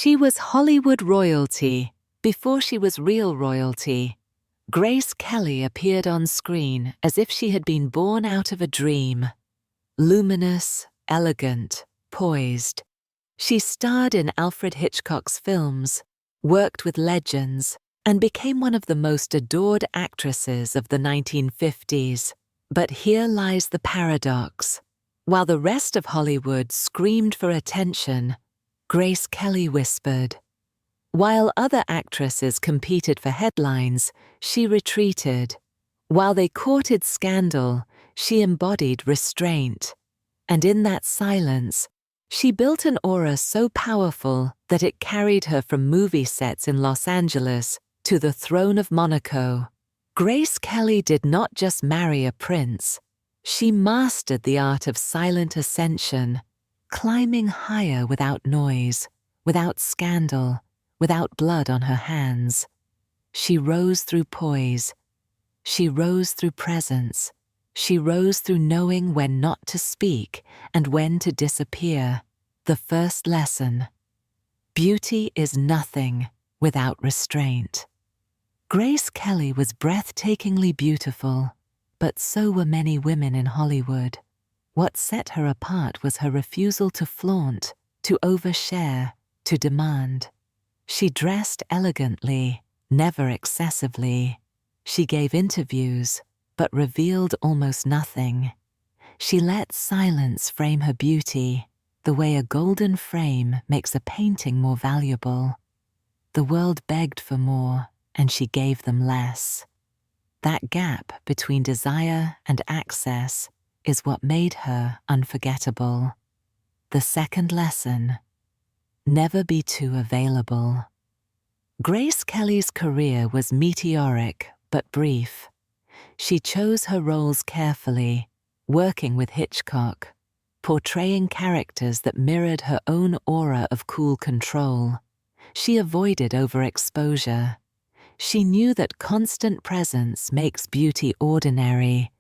She was Hollywood royalty before she was real royalty. Grace Kelly appeared on screen as if she had been born out of a dream. Luminous, elegant, poised. She starred in Alfred Hitchcock's films, worked with legends, and became one of the most adored actresses of the 1950s. But here lies the paradox. While the rest of Hollywood screamed for attention, Grace Kelly whispered. While other actresses competed for headlines, she retreated. While they courted scandal, she embodied restraint. And in that silence, she built an aura so powerful that it carried her from movie sets in Los Angeles to the throne of Monaco. Grace Kelly did not just marry a prince. She mastered the art of silent ascension, climbing higher without noise, without scandal, without blood on her hands. She rose through poise. She rose through presence. She rose through knowing when not to speak and when to disappear. The first lesson. Beauty is nothing without restraint. Grace Kelly was breathtakingly beautiful, but so were many women in Hollywood. What set her apart was her refusal to flaunt, to overshare, to demand. She dressed elegantly, never excessively. She gave interviews, but revealed almost nothing. She let silence frame her beauty, the way a golden frame makes a painting more valuable. The world begged for more, and she gave them less. That gap between desire and access is what made her unforgettable. The second lesson. Never be too available. Grace Kelly's career was meteoric but brief. She chose her roles carefully, working with Hitchcock, portraying characters that mirrored her own aura of cool control. She avoided overexposure. She knew that constant presence makes beauty ordinary,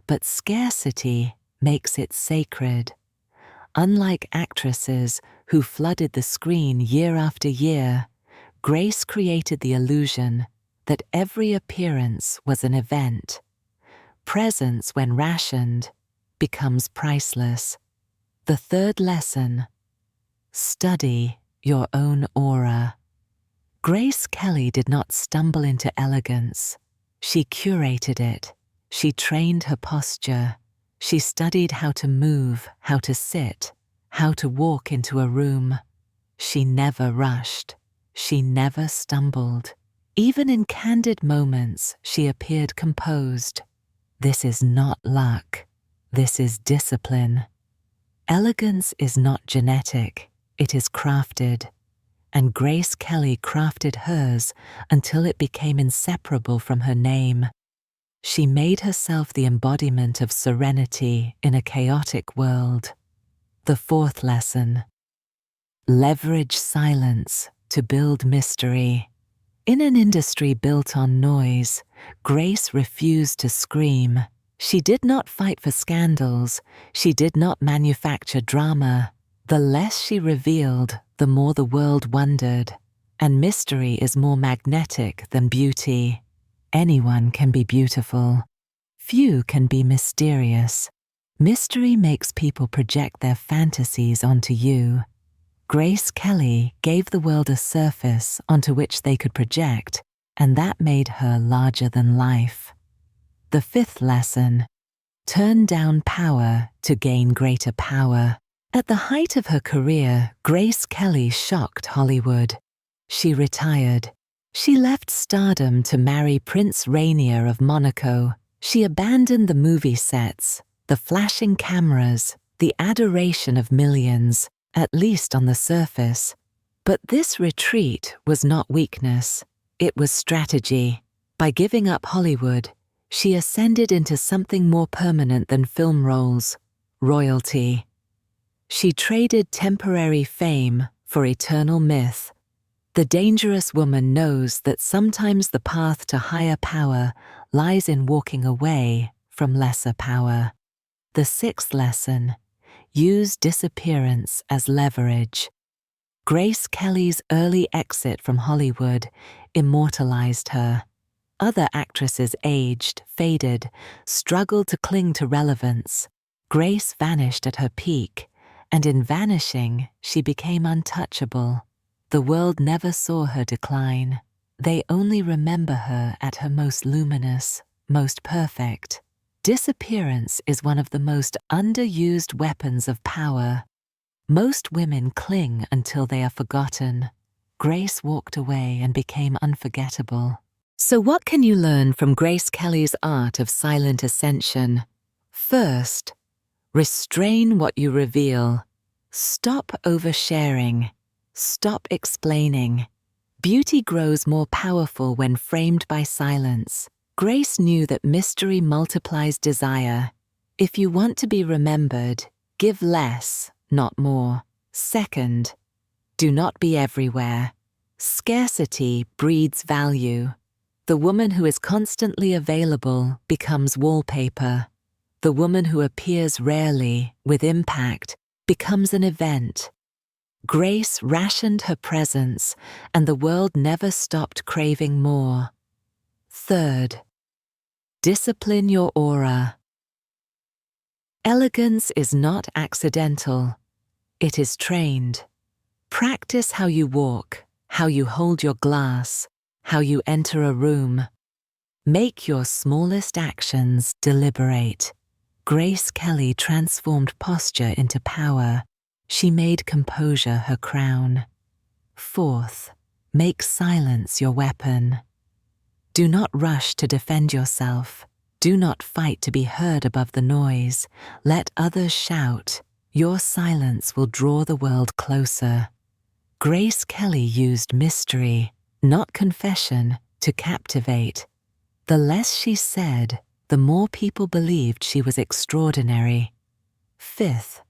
but scarcity makes it sacred. Unlike actresses who flooded the screen year after year, Grace created the illusion that every appearance was an event. Presence, when rationed, becomes priceless. The third lesson. Study your own aura. Grace Kelly did not stumble into elegance. She curated it. She trained her posture. She studied how to move, how to sit, how to walk into a room. She never rushed. She never stumbled. Even in candid moments, she appeared composed. This is not luck. This is discipline. Elegance is not genetic. It is crafted. And Grace Kelly crafted hers until it became inseparable from her name. She made herself the embodiment of serenity in a chaotic world. The fourth lesson. Leverage silence to build mystery. In an industry built on noise, Grace refused to scream. She did not fight for scandals. She did not manufacture drama. The less she revealed, the more the world wondered. And mystery is more magnetic than beauty. Anyone can be beautiful. Few can be mysterious. Mystery makes people project their fantasies onto you. Grace Kelly gave the world a surface onto which they could project, and that made her larger than life. The fifth lesson. Turn down power to gain greater power. At the height of her career, Grace Kelly shocked Hollywood. She retired. She left stardom to marry Prince Rainier of Monaco. She abandoned the movie sets, the flashing cameras, the adoration of millions, at least on the surface. But this retreat was not weakness. It was strategy. By giving up Hollywood, she ascended into something more permanent than film roles, royalty. She traded temporary fame for eternal myth. The dangerous woman knows that sometimes the path to higher power lies in walking away from lesser power. The sixth lesson. Use disappearance as leverage. Grace Kelly's early exit from Hollywood immortalized her. Other actresses aged, faded, struggled to cling to relevance. Grace vanished at her peak, and in vanishing, she became untouchable. The world never saw her decline. They only remember her at her most luminous, most perfect. Disappearance is one of the most underused weapons of power. Most women cling until they are forgotten. Grace walked away and became unforgettable. So what can you learn from Grace Kelly's art of silent ascension? First, restrain what you reveal. Stop oversharing. Stop explaining. Beauty grows more powerful when framed by silence. Grace knew that mystery multiplies desire. If you want to be remembered, give less, not more. Second, do not be everywhere. Scarcity breeds value. The woman who is constantly available becomes wallpaper. The woman who appears rarely, with impact, becomes an event. Grace rationed her presence, and the world never stopped craving more. Third, discipline your aura. Elegance is not accidental. It is trained. Practice how you walk, how you hold your glass, how you enter a room. Make your smallest actions deliberate. Grace Kelly transformed posture into power. She made composure her crown. Fourth, make silence your weapon. Do not rush to defend yourself. Do not fight to be heard above the noise. Let others shout. Your silence will draw the world closer. Grace Kelly used mystery, not confession, to captivate. The less she said, the more people believed she was extraordinary. Fifth,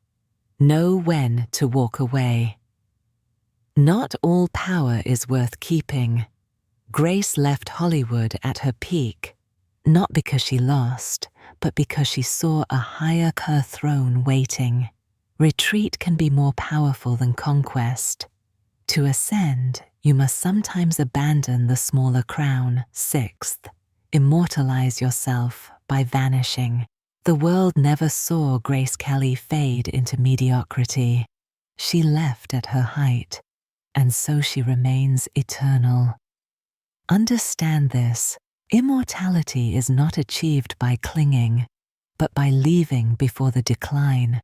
know when to walk away. Not all power is worth keeping. Grace left Hollywood at her peak, not because she lost, but because she saw a higher throne waiting. Retreat can be more powerful than conquest. To ascend, you must sometimes abandon the smaller crown. Sixth, immortalize yourself by vanishing. The world never saw Grace Kelly fade into mediocrity. She left at her height, and so she remains eternal. Understand this. Immortality is not achieved by clinging, but by leaving before the decline.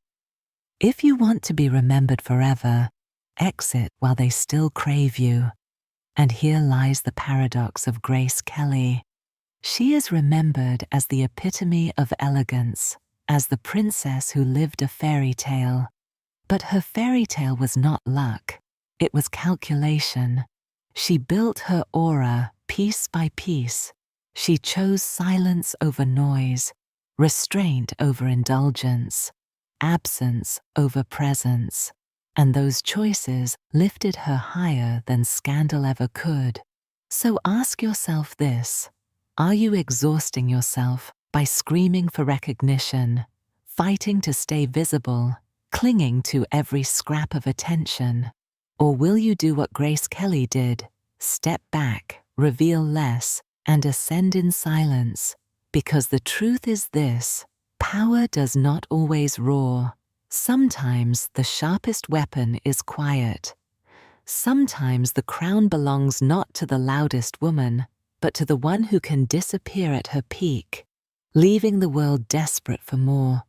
If you want to be remembered forever, exit while they still crave you. And here lies the paradox of Grace Kelly. She is remembered as the epitome of elegance, as the princess who lived a fairy tale. But her fairy tale was not luck. It was calculation. She built her aura piece by piece. She chose silence over noise, restraint over indulgence, absence over presence. And those choices lifted her higher than scandal ever could. So ask yourself this: are you exhausting yourself by screaming for recognition, fighting to stay visible, clinging to every scrap of attention? Or will you do what Grace Kelly did, step back, reveal less, and ascend in silence? Because the truth is this: power does not always roar. Sometimes the sharpest weapon is quiet. Sometimes the crown belongs not to the loudest woman, but to the one who can disappear at her peak, leaving the world desperate for more.